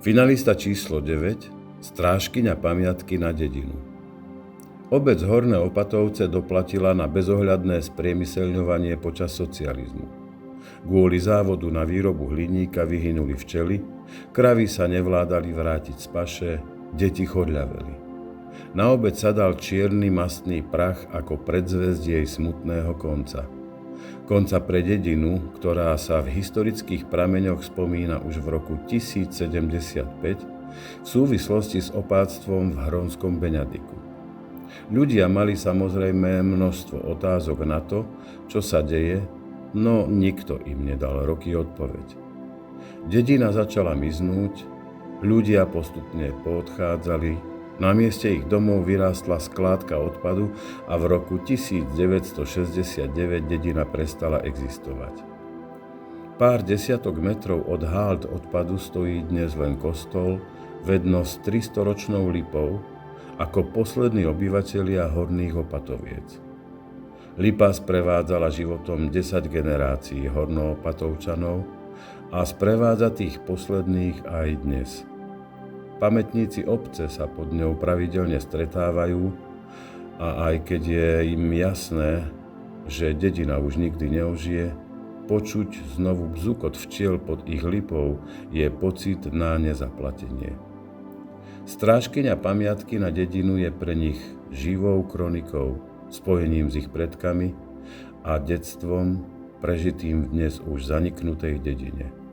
Finalista číslo 9, strážkyňa pamiatky na dedinu. Obec Horné Opatovce doplatila na bezohľadné spriemyselňovanie počas socializmu. Kvôli závodu na výrobu hliníka vyhynuli včely, kravy sa nevládali vrátiť z paše, deti chodľaveli. Na obec sa dal čierny mastný prach ako predzvesť jej smutného konca. Konca pre dedinu, ktorá sa v historických prameňoch spomína už v roku 1075 v súvislosti s opáctvom v Hronskom Beňadiku. Ľudia mali samozrejme množstvo otázok na to, čo sa deje, no nikto im nedal roky odpoveď. Dedina začala miznúť, ľudia postupne poodchádzali, na mieste ich domov vyrástla skládka odpadu a v roku 1969 dedina prestala existovať. Pár desiatok metrov od háld odpadu stojí dnes len kostol, vedno s 300-ročnou lipou, ako poslední obyvatelia Horných Opatoviec. Lipa sprevádzala životom 10 generácií Hornoopatovčanov a sprevádza tých posledných aj dnes. Pamätníci obce sa pod ňou pravidelne stretávajú a aj keď je im jasné, že dedina už nikdy neožije, počuť znovu bzukot včiel pod ich lipou je pocit na nezaplatenie. Strážkyňa pamiatky na dedinu je pre nich živou kronikou, spojením s ich predkami a detstvom prežitým v dnes už zaniknutej dedine.